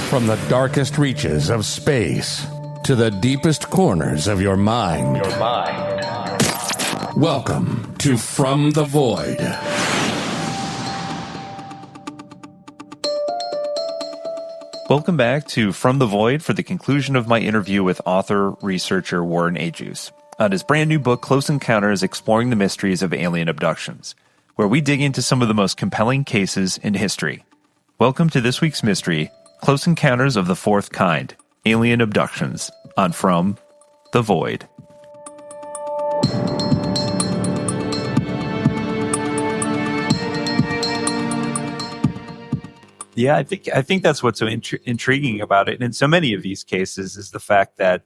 From the darkest reaches of space to the deepest corners of your mind. Welcome to From the Void. Welcome back to From the Void for the conclusion of my interview with author-researcher Warren Agius on his brand new book, Close Encounters: Exploring the Mysteries of Alien Abductions, where we dig into some of the most compelling cases in history. Welcome to this week's mystery, Close Encounters of the Fourth Kind, Alien Abductions, on From the Void. Yeah, I think that's what's so intriguing about it. And in so many of these cases is the fact that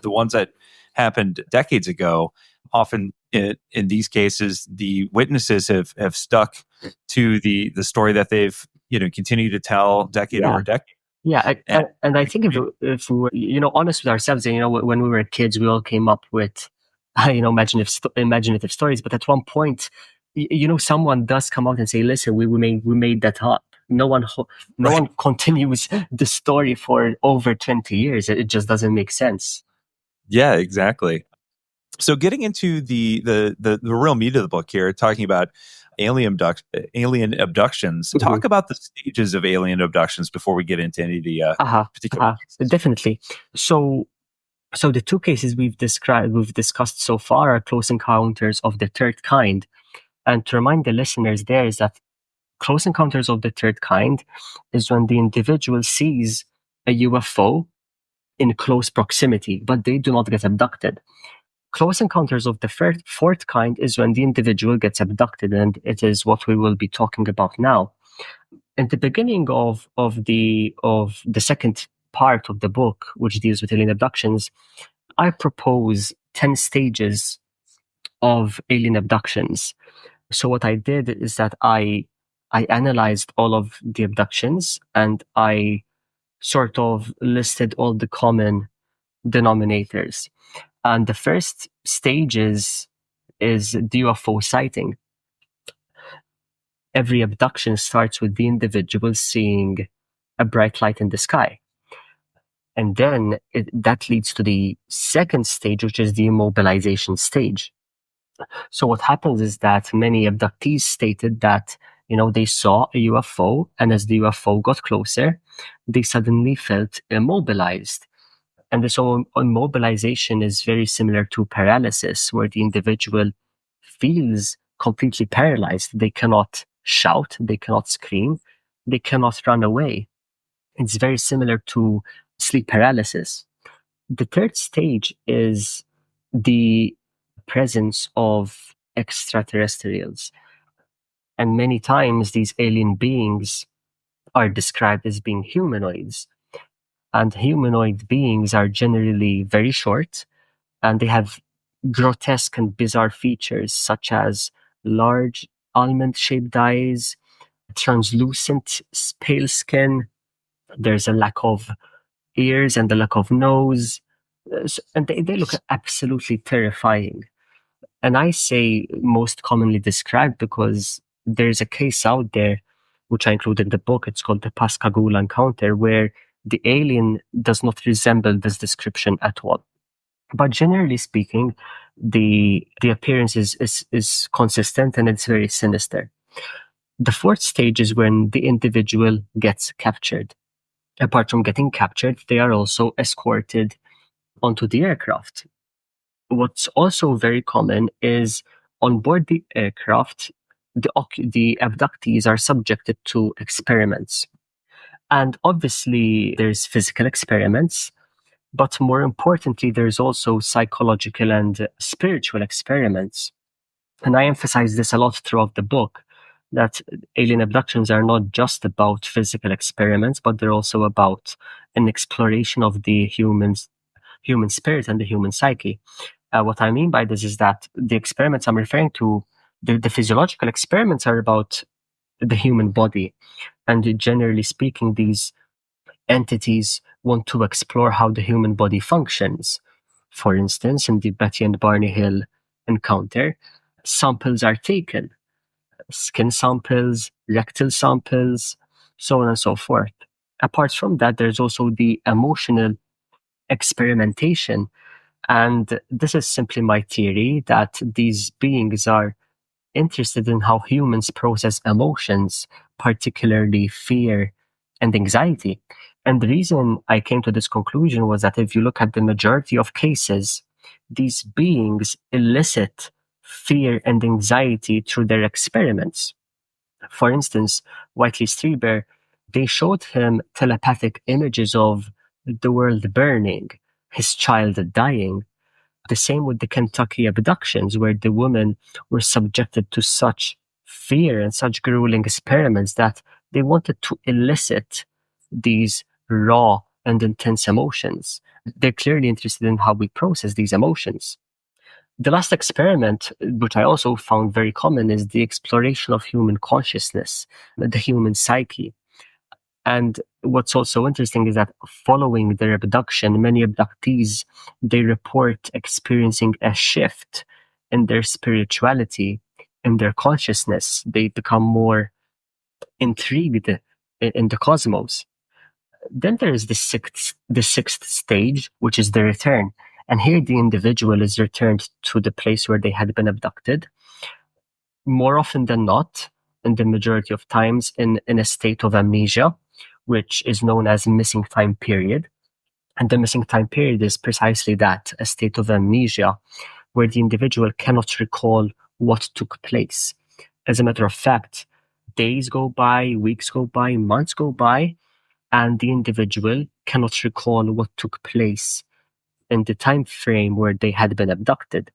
the ones that happened decades ago, often in these cases, the witnesses have stuck to the story that they've continued to tell decade over decade. Yeah, and I think if we were, honest with ourselves, when we were kids, we all came up with, imaginative stories. But at one point, someone does come out and say, "Listen, we made that up." No one continues the story for over 20 years. It just doesn't make sense. Yeah, exactly. So getting into the real meat of the book here, talking about alien abductions. Mm-hmm. Talk about the stages of alien abductions before we get into any of the particular cases. Definitely. So the two cases we've discussed so far are close encounters of the third kind. And to remind the listeners there is that close encounters of the third kind is when the individual sees a UFO in close proximity, but they do not get abducted. Close encounters of the fourth kind is when the individual gets abducted, and it is what we will be talking about now. In the beginning of the second part of the book, which deals with alien abductions, I propose 10 stages of alien abductions. So what I did is that I analyzed all of the abductions, and I sort of listed all the common denominators. And the first stage is the UFO sighting. Every abduction starts with the individual seeing a bright light in the sky. And then that leads to the second stage, which is the immobilization stage. So what happens is that many abductees stated that they saw a UFO, and as the UFO got closer, they suddenly felt immobilized. And so immobilization is very similar to paralysis, where the individual feels completely paralyzed. They cannot shout, they cannot scream, they cannot run away. It's very similar to sleep paralysis. The third stage is the presence of extraterrestrials. And many times these alien beings are described as being humanoids. And humanoid beings are generally very short, and they have grotesque and bizarre features such as large almond-shaped eyes, translucent pale skin. There's a lack of ears and a lack of nose. And they look absolutely terrifying. And I say most commonly described because there's a case out there, which I include in the book. It's called the Pascagoula encounter, where the alien does not resemble this description at all. But generally speaking, the appearance is consistent, and it's very sinister. The fourth stage is when the individual gets captured. Apart from getting captured, they are also escorted onto the aircraft. What's also very common is on board the aircraft, the abductees are subjected to experiments. And obviously, there's physical experiments, but more importantly, there's also psychological and spiritual experiments. And I emphasize this a lot throughout the book, that alien abductions are not just about physical experiments, but they're also about an exploration of the human spirit and the human psyche. What I mean by this is that the experiments I'm referring to, the physiological experiments, are about the human body. And generally speaking, these entities want to explore how the human body functions. For instance, in the Betty and Barney Hill encounter, samples are taken, skin samples, rectal samples, so on and so forth. Apart from that, there's also the emotional experimentation. And this is simply my theory that these beings are interested in how humans process emotions, particularly fear and anxiety. And the reason I came to this conclusion was that if you look at the majority of cases, these beings elicit fear and anxiety through their experiments. For instance, Whitley Strieber, they showed him telepathic images of the world burning, his child dying. The same with the Kentucky abductions, where the women were subjected to such fear and such grueling experiments that they wanted to elicit these raw and intense emotions. They're clearly interested in how we process these emotions. The last experiment, which I also found very common, is the exploration of human consciousness, the human psyche. And what's also interesting is that following their abduction, many abductees, they report experiencing a shift in their spirituality, in their consciousness. They become more intrigued in the cosmos. Then there is the sixth stage, which is the return. And here the individual is returned to the place where they had been abducted. More often than not, in the majority of times, in a state of amnesia, which is known as missing time period. And the missing time period is precisely that, a state of amnesia, where the individual cannot recall what took place. As a matter of fact, days go by, weeks go by, months go by, and the individual cannot recall what took place in the time frame where they had been abducted.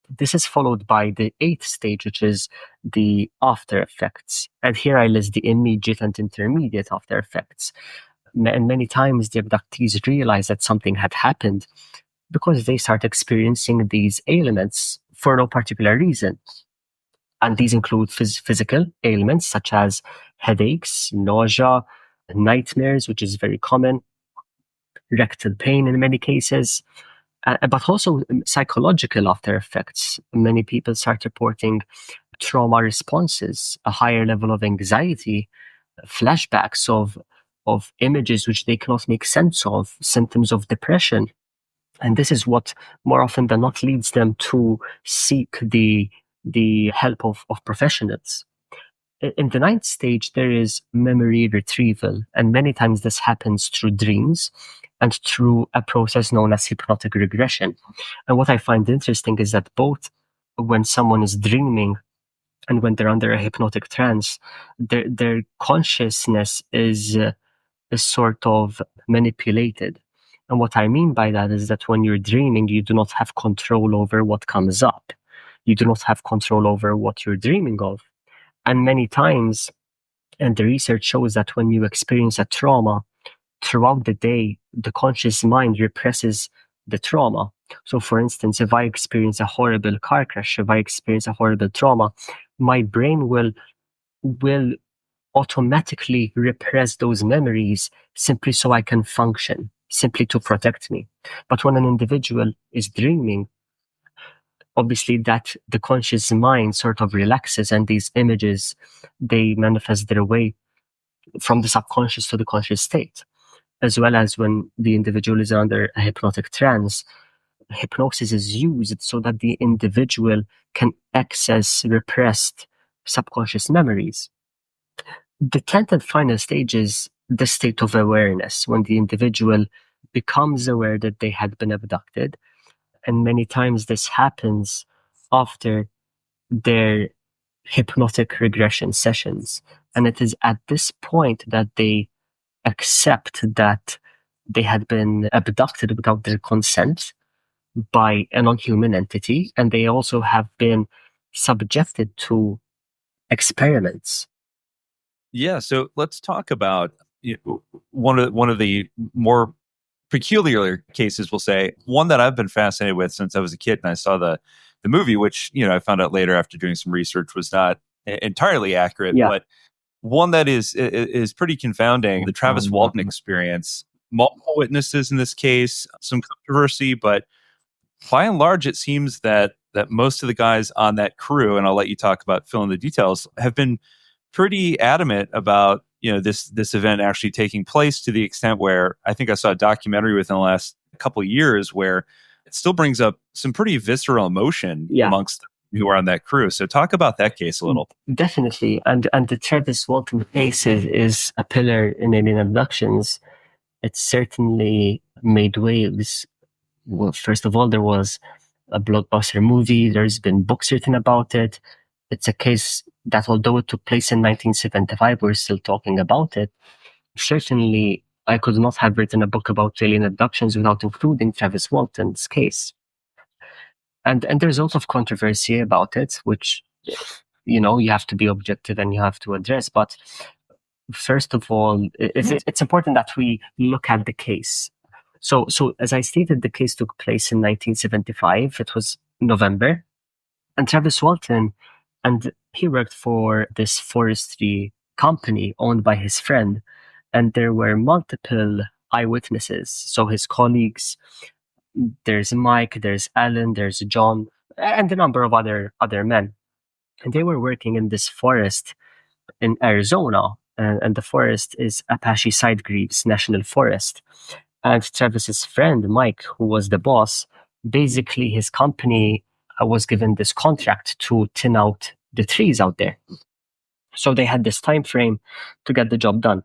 This is followed by the eighth stage, which is the after effects. And here I list the immediate and intermediate after effects. And many times the abductees realize that something had happened because they start experiencing these ailments for no particular reason. And these include physical ailments such as headaches, nausea, nightmares, which is very common, rectal pain in many cases, but also psychological after effects. Many people start reporting trauma responses, a higher level of anxiety, flashbacks of images which they cannot make sense of, symptoms of depression. And this is what more often than not leads them to seek the help of professionals. In the ninth stage, there is memory retrieval, and many times this happens through dreams and through a process known as hypnotic regression. And what I find interesting is that both when someone is dreaming and when they're under a hypnotic trance, their consciousness is sort of manipulated. And what I mean by that is that when you're dreaming, you do not have control over what comes up. You do not have control over what you're dreaming of. And many times, and the research shows that when you experience a trauma, throughout the day, the conscious mind represses the trauma. So for instance, if I experience a horrible car crash, if I experience a horrible trauma, my brain will automatically repress those memories simply so I can function, simply to protect me. But when an individual is dreaming, obviously that the conscious mind sort of relaxes, and these images, they manifest their way from the subconscious to the conscious state. As well as when the individual is under a hypnotic trance, hypnosis is used so that the individual can access repressed subconscious memories. The 10th and final stage is the state of awareness, when the individual becomes aware that they had been abducted. And many times this happens after their hypnotic regression sessions. And it is at this point that they accept that they had been abducted without their consent by a non-human entity, and they also have been subjected to experiments. Yeah, so let's talk about one of the more peculiar cases. We'll say one that I've been fascinated with since I was a kid, and I saw the movie, which I found out later after doing some research was not entirely accurate, but one that is pretty confounding. The Travis Walton experience. Multiple witnesses in this case, some controversy, but by and large, it seems that most of the guys on that crew, and I'll let you fill in the details, have been pretty adamant about this event actually taking place, to the extent where I think I saw a documentary within the last couple of years where it still brings up some pretty visceral emotion amongst who are on that crew. So talk about that case a little. Definitely. And the Travis Walton case is a pillar in alien abductions. It certainly made waves. Well, first of all, there was a blockbuster movie. There's been books written about it. It's a case that, although it took place in 1975, we're still talking about it. Certainly, I could not have written a book about alien abductions without including Travis Walton's case. And there's a lot of controversy about it, which, you have to be objective and you have to address. But first of all, it's important that we look at the case. So as I stated, the case took place in 1975. It was November. And Travis Walton, and he worked for this forestry company owned by his friend. And there were multiple eyewitnesses. So his colleagues, there's Mike, there's Alan, there's John, and a number of other men. And they were working in this forest in Arizona. And the forest is Apache Side-Greaves National Forest. And Travis's friend, Mike, who was the boss, basically his company was given this contract to thin out the trees out there. So they had this time frame to get the job done.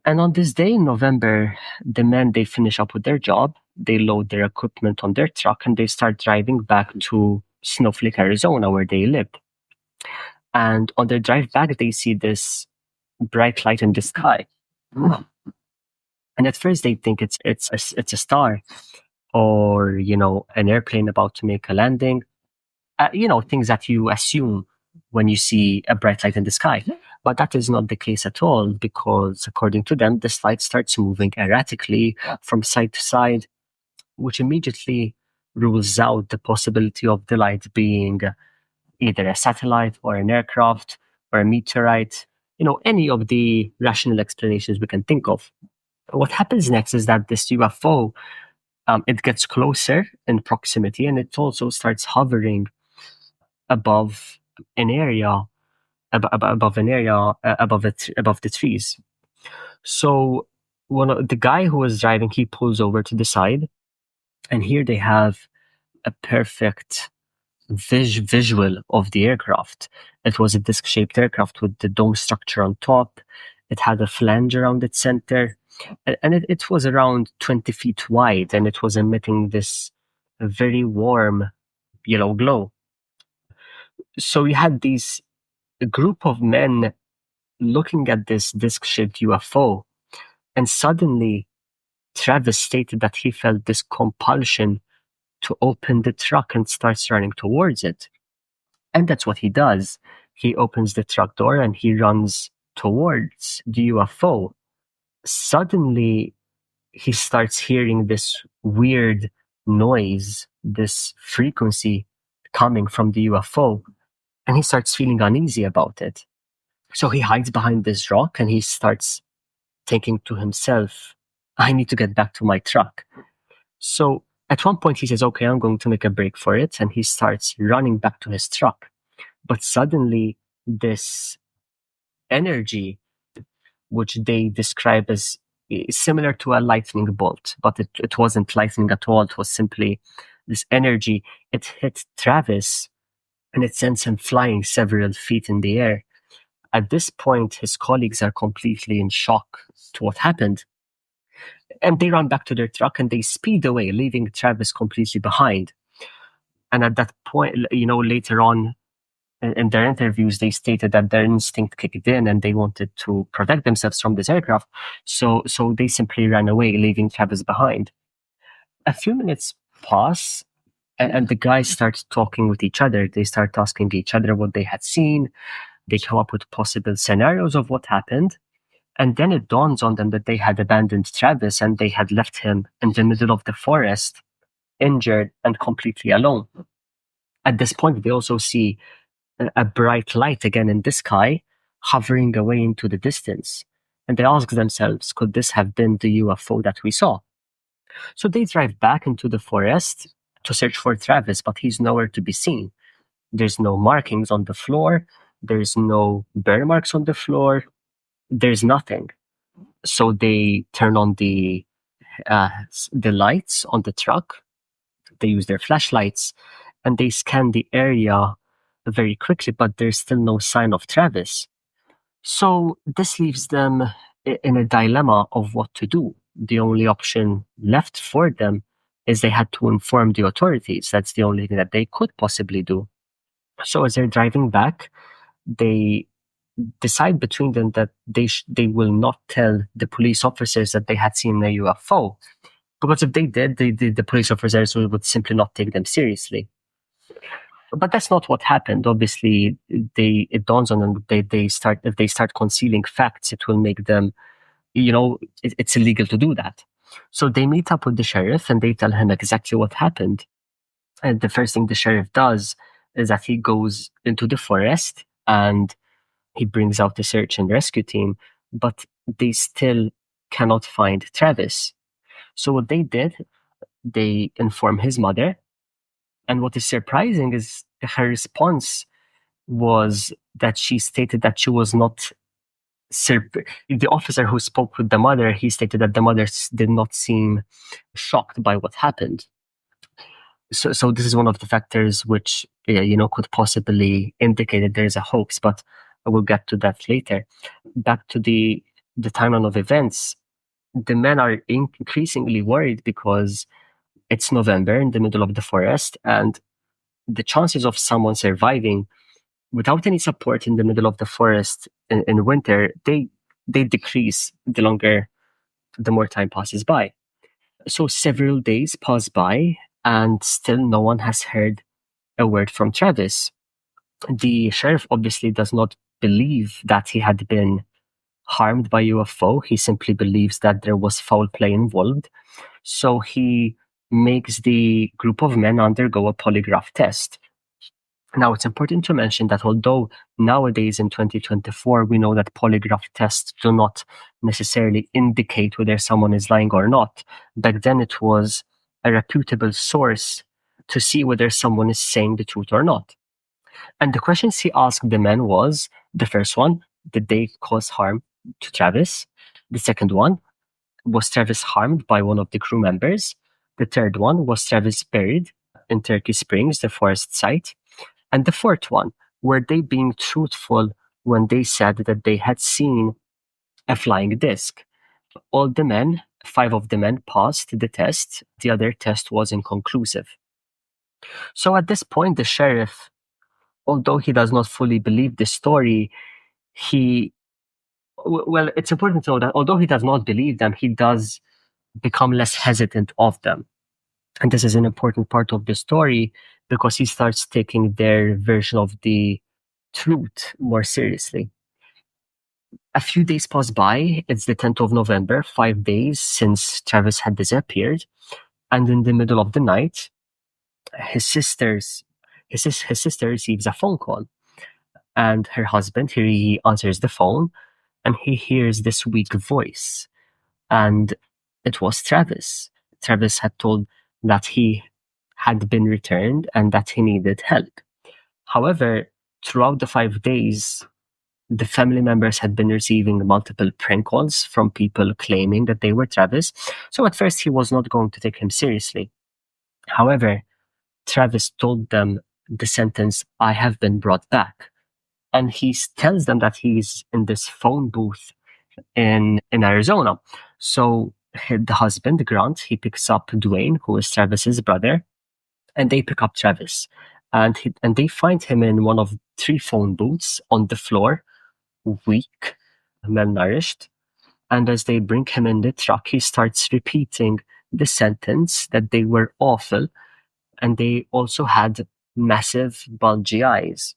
And on this day in November, the men, they finish up with their job, they load their equipment on their truck, and they start driving back to Snowflake, Arizona, where they lived. And on their drive back, they see this bright light in the sky. And at first they think it's a star, or, an airplane about to make a landing. Things that you assume when you see a bright light in the sky. But that is not the case at all, because according to them, this light starts moving erratically from side to side, which immediately rules out the possibility of the light being either a satellite or an aircraft or a meteorite, any of the rational explanations we can think of. What happens next is that this UFO, it gets closer in proximity, and it also starts hovering above an area, above the trees. So the guy who was driving, he pulls over to the side, and here they have a perfect visual of the aircraft. It was a disc-shaped aircraft with the dome structure on top. It had a flange around its center, and it was around 20 feet wide, and it was emitting this very warm yellow glow. So you had a group of men looking at this disc-shaped UFO, and suddenly Travis stated that he felt this compulsion to open the truck and starts running towards it. And that's what he does. He opens the truck door and he runs towards the UFO. Suddenly, he starts hearing this weird noise, this frequency coming from the UFO, and he starts feeling uneasy about it. So he hides behind this rock and he starts thinking to himself, I need to get back to my truck. So at one point he says, okay, I'm going to make a break for it, and he starts running back to his truck. But suddenly this energy, which they describe as similar to a lightning bolt, but it wasn't lightning at all. It was simply this energy. It hit Travis and it sends him flying several feet in the air. At this point, his colleagues are completely in shock to what happened. And they run back to their truck and they speed away, leaving Travis completely behind. And at that point, later on in their interviews, they stated that their instinct kicked in and they wanted to protect themselves from this aircraft. So they simply ran away, leaving Travis behind. A few minutes pass, and the guys start talking with each other. They start asking each other what they had seen. They come up with possible scenarios of what happened. And then it dawns on them that they had abandoned Travis and they had left him in the middle of the forest, injured and completely alone. At this point, they also see a bright light again in the sky, hovering away into the distance. And they ask themselves, could this have been the UFO that we saw? So they drive back into the forest to search for Travis, but he's nowhere to be seen. There's no markings on the floor. There's no burn marks on the floor. there's nothing. So they turn on the lights on the truck. They use their flashlights and they scan the area very quickly, but there's still no sign of Travis. So this leaves them in a dilemma of what to do. The only option left for them is they had to inform the authorities. That's the only thing that they could possibly do. So as they're driving back, they decide between them that they will not tell the police officers that they had seen a UFO, because if they did, the police officers would simply not take them seriously. But that's not what happened. Obviously, it dawns on them if they start concealing facts, it will make them, it's illegal to do that. So they meet up with the sheriff and they tell him exactly what happened. And the first thing the sheriff does is that he goes into the forest and he brings out the search and rescue team, but they still cannot find Travis. So what they did, they inform his mother. And what is surprising is her response was that she stated that she was not the officer who spoke with the mother, he stated that the mother did not seem shocked by what happened. So this is one of the factors which could possibly indicate that there is a hoax, but I will get to that later. Back to the timeline of events, the men are increasingly worried because it's November in the middle of the forest, and the chances of someone surviving without any support in the middle of the forest in winter, they decrease the more time passes by. So several days pass by and still no one has heard a word from Travis. The sheriff obviously does not believe that he had been harmed by UFO. He simply believes that there was foul play involved. So he makes the group of men undergo a polygraph test. Now, it's important to mention that although nowadays in 2024, we know that polygraph tests do not necessarily indicate whether someone is lying or not, back then it was a reputable source to see whether someone is saying the truth or not. And the questions he asked the men was, the first one, did they cause harm to Travis? The second one, was Travis harmed by one of the crew members? The third one, was Travis buried in Turkey Springs, the forest site? And the fourth one, were they being truthful when they said that they had seen a flying disc? All the men, 5 of the men passed the test. The other test was inconclusive. So at this point, the sheriff, although he does not fully believe the story, it's important to know that although he does not believe them, he does become less hesitant of them. And this is an important part of the story because he starts taking their version of the truth more seriously. A few days pass by. It's the 10th of November, 5 days since Travis had disappeared. And in the middle of the night, his sister receives a phone call. And her husband, he answers the phone and he hears this weak voice. And it was Travis. Travis had told that he had been returned and that he needed help. However, throughout the 5 days, the family members had been receiving multiple prank calls from people claiming that they were Travis. So at first, he was not going to take him seriously. However, Travis told them the sentence, "I have been brought back." And he tells them that he's in this phone booth in Arizona. So the husband, Grant, he picks up Dwayne, who is Travis's brother, and they pick up Travis. And they find him in one of 3 phone booths on the floor, weak, malnourished. And as they bring him in the truck, he starts repeating the sentence that they were awful, and they also had massive, bulgy eyes.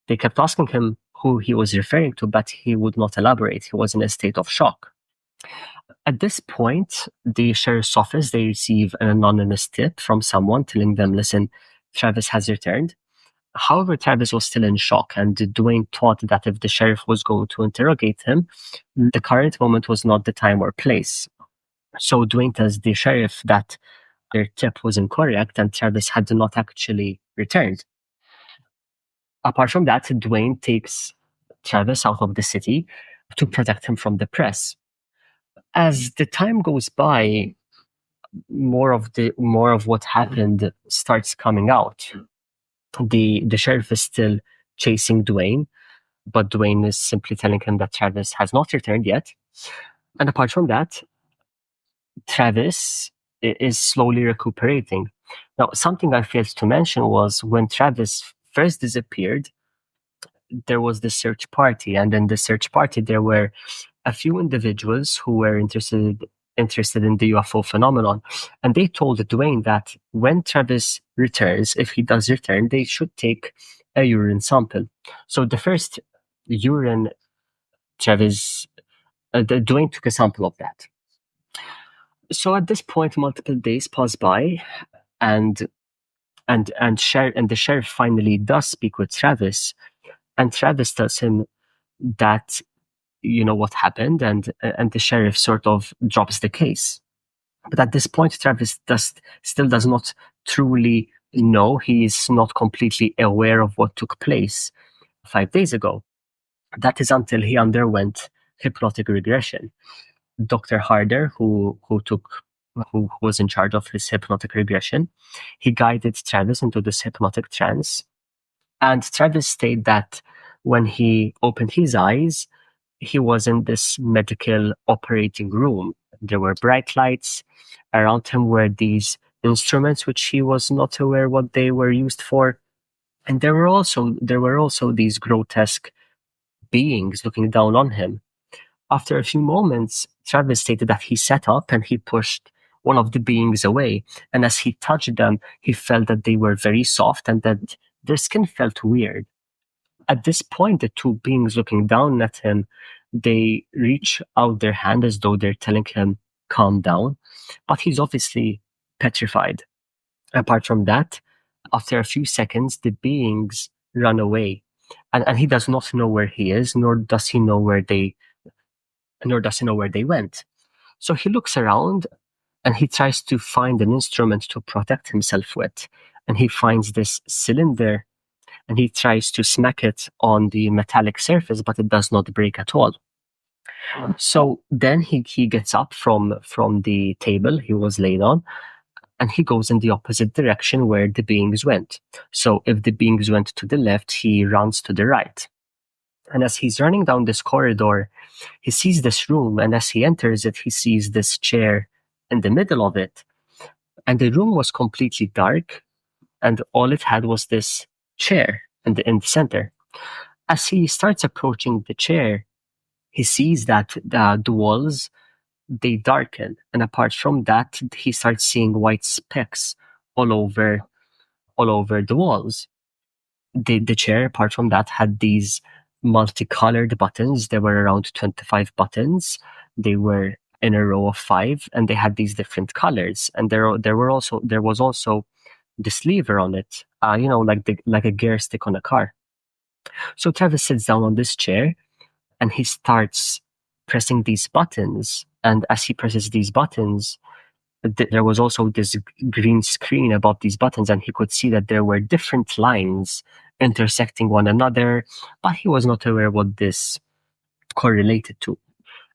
They kept asking him who he was referring to, but he would not elaborate. He was in a state of shock. At this point, the sheriff's office, they receive an anonymous tip from someone telling them, listen, Travis has returned. However, Travis was still in shock, and Dwayne thought that if the sheriff was going to interrogate him, the current moment was not the time or place. So Dwayne tells the sheriff that their tip was incorrect and Travis had not actually returned. Apart from that, Dwayne takes Travis out of the city. to protect him from the press. As the time goes by, more of what happened starts coming out. The sheriff is still chasing Dwayne, but Dwayne is simply telling him that Travis has not returned yet. And apart from that, Travis is slowly recuperating. Now, something I failed to mention was when Travis first disappeared, there was the search party, and in the search party there were a few individuals who were interested in the UFO phenomenon, and they told Dwayne that when Travis returns, if he does return, they should take a urine sample. So the first urine, Dwayne took a sample of that. So at this point, multiple days pass by, and the sheriff finally does speak with Travis, and Travis tells him that what happened, and the sheriff sort of drops the case. But at this point, Travis still does not truly know. He is not completely aware of what took place 5 days ago. That is until he underwent hypnotic regression. Dr. Harder, who was in charge of his hypnotic regression, he guided Travis into this hypnotic trance. And Travis stated that when he opened his eyes, he was in this medical operating room. There were bright lights. Around him were these instruments, which he was not aware what they were used for. And there were also these grotesque beings looking down on him. After a few moments, Travis stated that he sat up and he pushed one of the beings away. And as he touched them, he felt that they were very soft and that their skin felt weird. At this point, the two beings looking down at him, they reach out their hand as though they're telling him, calm down. But he's obviously petrified. Apart from that, after a few seconds, the beings run away. And he does not know where he is, nor does he know where they went. So he looks around and he tries to find an instrument to protect himself with. And he finds this cylinder and he tries to smack it on the metallic surface, but it does not break at all. So then he gets up from the table he was laid on, and he goes in the opposite direction where the beings went. So if the beings went to the left, he runs to the right. And as he's running down this corridor, he sees this room, and as he enters it, he sees this chair in the middle of it. And the room was completely dark, and all it had was this chair in the center. As he starts approaching the chair, he sees that the walls, they darken, and apart from that, he starts seeing white specks all over the walls. The chair, apart from that, had these multicolored buttons. There were around 25 buttons. They were in a row of 5, and they had these different colors. And there was also this lever on it, like a gear stick on a car. So Travis sits down on this chair, and he starts pressing these buttons. And as he presses these buttons, there was also this green screen above these buttons, and he could see that there were different lines intersecting one another, but he was not aware what this correlated to.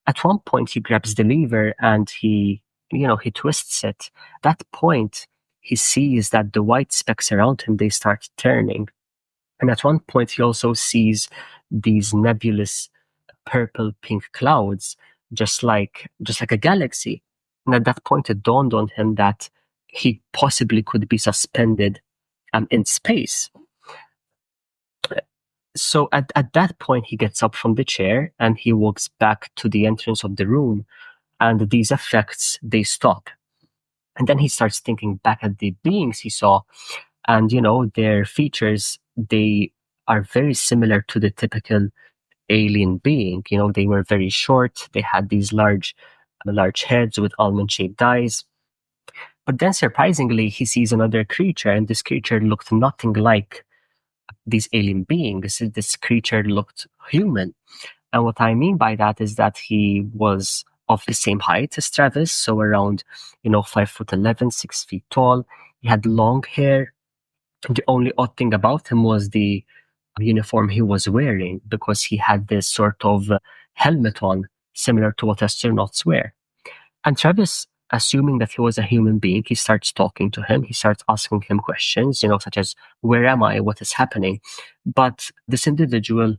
At one point, he grabs the lever and he twists it. At that point, he sees that the white specks around him, they start turning. And at one point, he also sees these nebulous purple-pink clouds, just like a galaxy. And at that point, it dawned on him that he possibly could be suspended in space. So at that point, he gets up from the chair and he walks back to the entrance of the room, and these effects, they stop. And then he starts thinking back at the beings he saw, and their features, they are very similar to the typical alien being. They were very short, they had these large heads with almond-shaped eyes. But then surprisingly, he sees another creature, and this creature looked nothing like these alien beings. This creature looked human. And what I mean by that is that he was of the same height as Travis, so around 5'11", 6 feet tall. He had long hair. The only odd thing about him was the uniform he was wearing, because he had this sort of helmet on, similar to what astronauts wear. And Travis, assuming that he was a human being, he starts talking to him. He starts asking him questions, such as, where am I? What is happening? But this individual,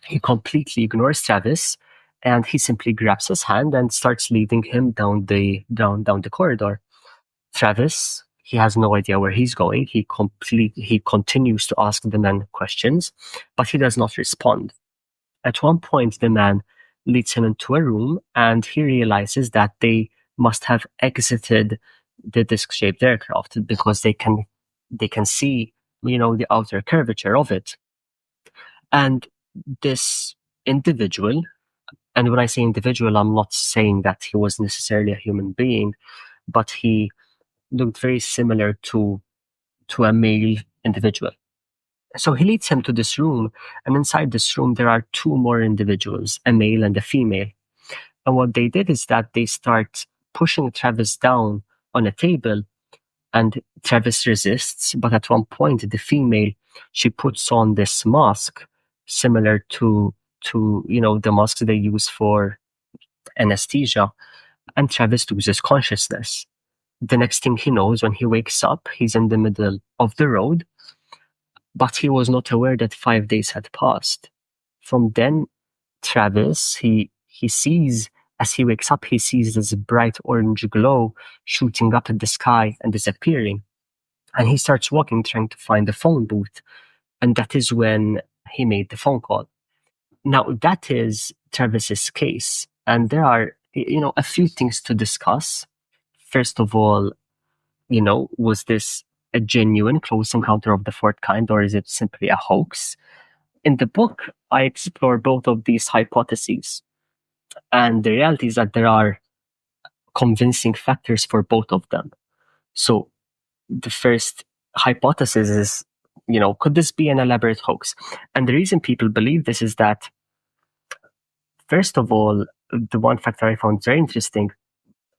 he completely ignores Travis, and he simply grabs his hand and starts leading him down the corridor. Travis, he has no idea where he's going. He continues to ask the man questions, but he does not respond. At one point, the man leads him into a room, and he realizes that they must have exited the disc-shaped aircraft because they can see, the outer curvature of it. And this individual, and when I say individual, I'm not saying that he was necessarily a human being, but he looked very similar to a male individual. So he leads him to this room, and inside this room there are two more individuals, a male and a female. And what they did is that they start pushing Travis down on a table, and Travis resists. But at one point, the female, she puts on this mask similar to the masks they use for anesthesia, and Travis loses consciousness. The next thing he knows, when he wakes up, he's in the middle of the road, but he was not aware that 5 days had passed. From then, Travis, he sees, as he wakes up, he sees this bright orange glow shooting up at the sky and disappearing. And he starts walking, trying to find the phone booth. And that is when he made the phone call. Now, that is Travis's case. And there are, a few things to discuss. First of all, was this a genuine close encounter of the fourth kind, or is it simply a hoax? In the book, I explore both of these hypotheses. And the reality is that there are convincing factors for both of them. So the first hypothesis is, could this be an elaborate hoax? And the reason people believe this is that, first of all, the one factor I found very interesting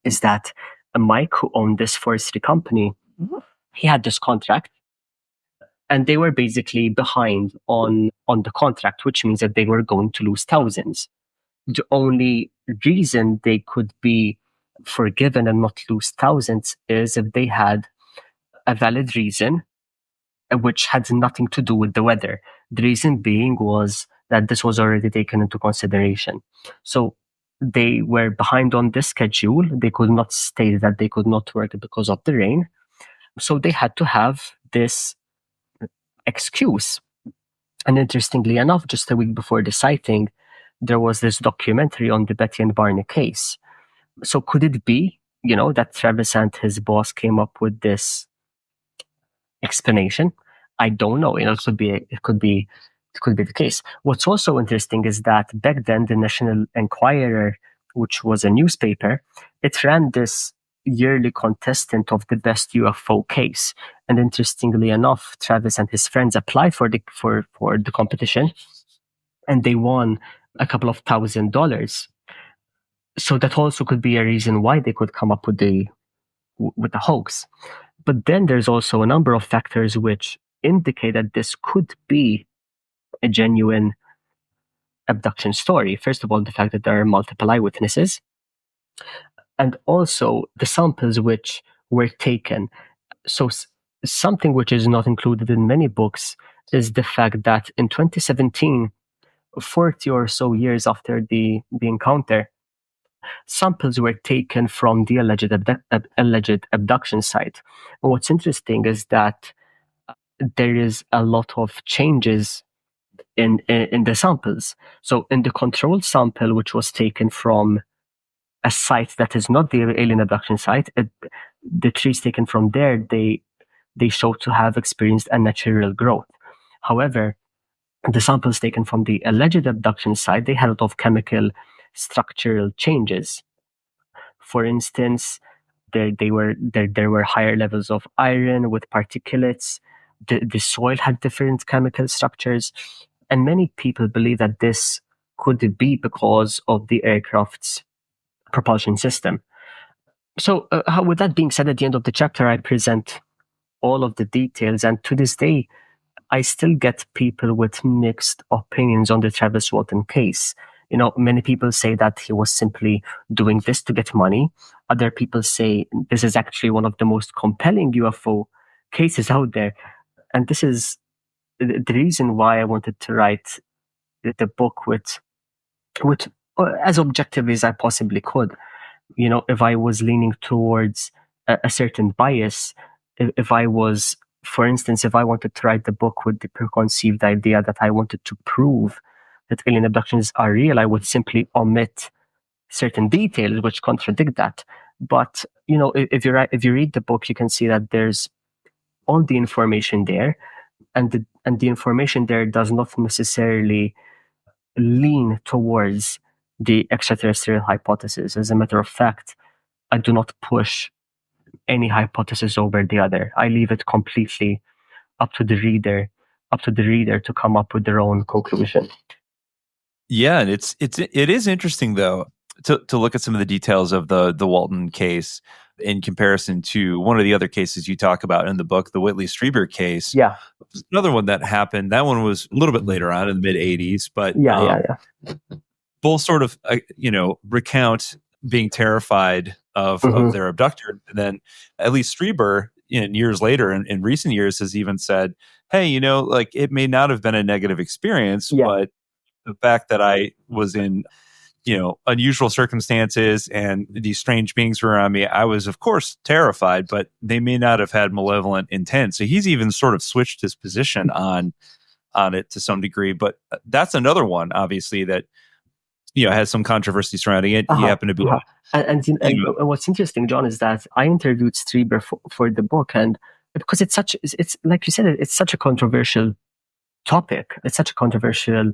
is that Mike, who owned this forestry company, he had this contract, and they were basically behind on the contract, which means that they were going to lose thousands. The only reason they could be forgiven and not lose thousands is if they had a valid reason, which had nothing to do with the weather. The reason being was that this was already taken into consideration. So they were behind on this schedule. They could not state that they could not work because of the rain. So they had to have this excuse. And interestingly enough, just a week before the sighting, there was this documentary on the Betty and Barney case. So could it be, that Travis and his boss came up with this explanation? I don't know. It could be the case. What's also interesting is that back then, the National Enquirer, which was a newspaper, it ran this yearly contestant of the best UFO case. And interestingly enough, Travis and his friends applied for the competition, and they won a couple of $1,000. So that also could be a reason why they could come up with the hoax. But then there's also a number of factors which indicate that this could be a genuine abduction story. First of all, the fact that there are multiple eyewitnesses, and also the samples which were taken. So something which is not included in many books is the fact that in 2017, 40 or so years after the encounter, samples were taken from the alleged abduction site. And what's interesting is that there is a lot of changes in the samples. So in the control sample, which was taken from a site that is not the alien abduction site, the trees taken from there, they show to have experienced a natural growth. However, the samples taken from the alleged abduction site, they had a lot of chemical structural changes. For instance, there were higher levels of iron with particulates. The soil had different chemical structures, and many people believe that this could be because of the aircraft's propulsion system. So with that being said, at the end of the chapter, I present all of the details, and to this day, I still get people with mixed opinions on the Travis Walton case. Many people say that he was simply doing this to get money. Other people say this is actually one of the most compelling UFO cases out there. And this is the reason why I wanted to write the book with as objectively as I possibly could. If I was leaning towards a certain bias, if I was, for instance, if I wanted to write the book with the preconceived idea that I wanted to prove that alien abductions are real, I would simply omit certain details which contradict that. But if you read the book, you can see that there's all the information there, and the information there does not necessarily lean towards the extraterrestrial hypothesis. As a matter of fact, I do not push any hypothesis over the other. I leave it completely up to the reader to come up with their own conclusion. Yeah, and it is interesting though to look at some of the details of the Walton case in comparison to one of the other cases you talk about in the book, the Whitley Strieber case. Yeah, another one that happened. That one was a little bit later on in the mid '80s, but both sort of recount being terrified of their abductor. And then at least Strieber, years later, in recent years, has even said, "Hey, it may not have been a negative experience, but the fact that I was in, unusual circumstances and these strange beings were around me, I was, of course, terrified, but they may not have had malevolent intent." So he's even sort of switched his position on it to some degree. But that's another one, obviously, that has some controversy surrounding it. He happened to be, and what's interesting, John, is that I interviewed Strieber for the book, and because it's like you said, it's such a controversial topic. It's such a controversial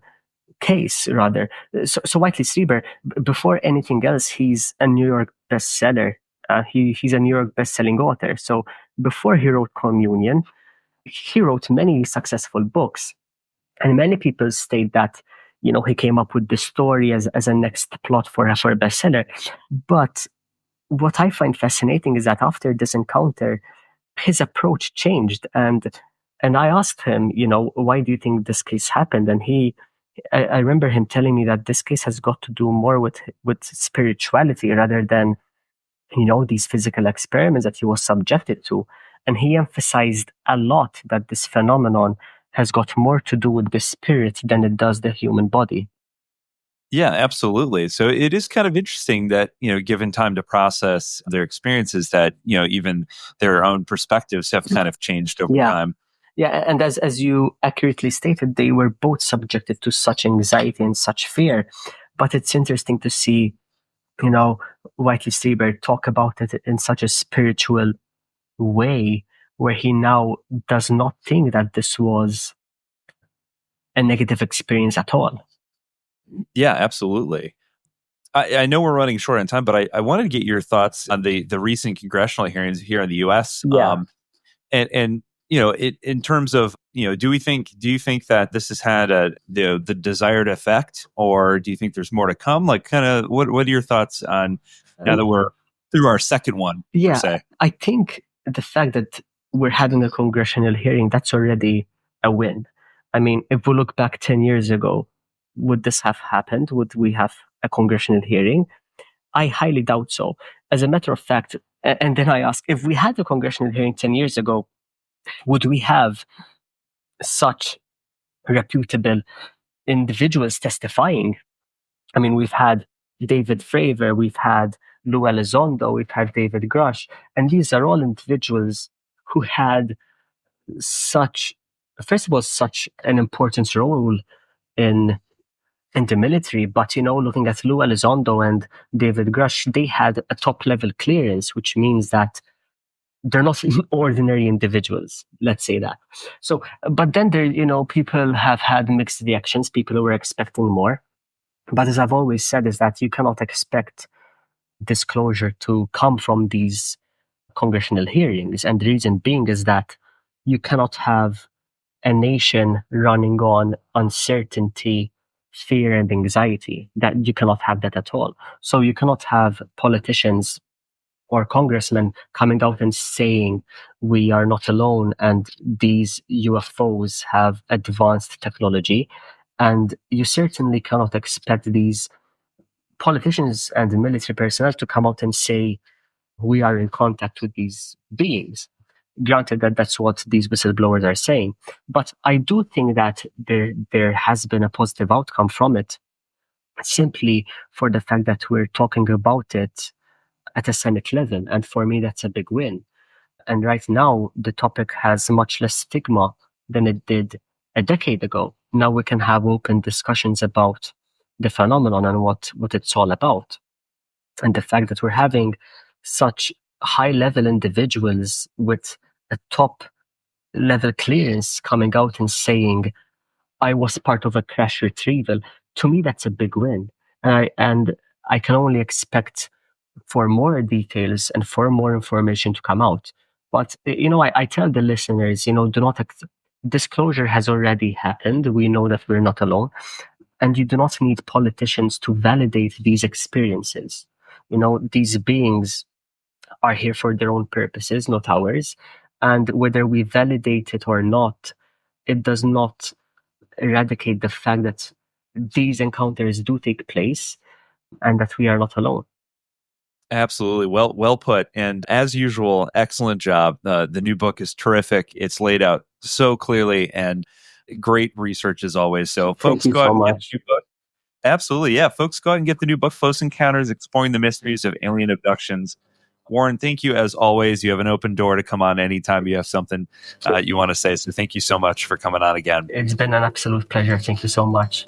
case, rather. So Whitley Strieber, before anything else, he's a New York bestseller. He's a New York best-selling author. So before he wrote Communion, he wrote many successful books, and many people state that he came up with the story as a next plot for a bestseller. But what I find fascinating is that after this encounter, his approach changed, and I asked him, why do you think this case happened? And I remember him telling me that this case has got to do more with spirituality rather than, these physical experiments that he was subjected to. And he emphasized a lot that this phenomenon has got more to do with the spirit than it does the human body. Yeah, absolutely. So it is kind of interesting that, given time to process their experiences, that, even their own perspectives have kind of changed over time. Yeah, and as you accurately stated, they were both subjected to such anxiety and such fear. But it's interesting to see, Whitley Strieber talk about it in such a spiritual way, where he now does not think that this was a negative experience at all. Yeah, absolutely. I know we're running short on time, but I wanted to get your thoughts on the recent congressional hearings here in the U.S. And in terms of, do you think that this has had the desired effect, or do you think there's more to come? Like, kind of, what are your thoughts on now that we're through our second one? Yeah, per se? I think the fact that we're having a congressional hearing, that's already a win. I mean, if we look back 10 years ago, would this have happened? Would we have a congressional hearing? I highly doubt so. As a matter of fact, and then I ask, if we had a congressional hearing 10 years ago, would we have such reputable individuals testifying? I mean, we've had David Fravor, we've had Lou Elizondo, we've had David Grush, and these are all individuals who had such an important role in the military. But, looking at Lou Elizondo and David Grush, they had a top-level clearance, which means that they're not ordinary individuals, let's say that. So, but then there, people have had mixed reactions, people who were expecting more. But as I've always said, is that you cannot expect disclosure to come from these congressional hearings. And the reason being is that you cannot have a nation running on uncertainty, fear, and anxiety. That you cannot have that at all. So you cannot have politicians or congressmen coming out and saying we are not alone and these UFOs have advanced technology, And you certainly cannot expect these politicians and military personnel to come out and say, we are in contact with these beings. Granted that that's what these whistleblowers are saying. But I do think that there has been a positive outcome from it, simply for the fact that we're talking about it at a Senate level. And for me, that's a big win. And right now, the topic has much less stigma than it did a decade ago. Now we can have open discussions about the phenomenon and what it's all about. And the fact that we're having such high-level individuals with a top-level clearance coming out and saying, I was part of a crash retrieval, to me, that's a big win. And I can only expect for more details and for more information to come out. But, I tell the listeners, do not, disclosure has already happened. We know that we're not alone. And you do not need politicians to validate these experiences. These beings are here for their own purposes, not ours. And whether we validate it or not, it does not eradicate the fact that these encounters do take place and that we are not alone. Absolutely. Well put. And as usual, excellent job. The new book is terrific. It's laid out so clearly and great research as always. So folks, go out and get the new book. Absolutely. Yeah. Folks, go out and get the new book, Close Encounters, Exploring the Mysteries of Alien Abductions. Warren, thank you as always. You have an open door to come on anytime you have something you want to say. So thank you so much for coming on again. It's been an absolute pleasure. Thank you so much.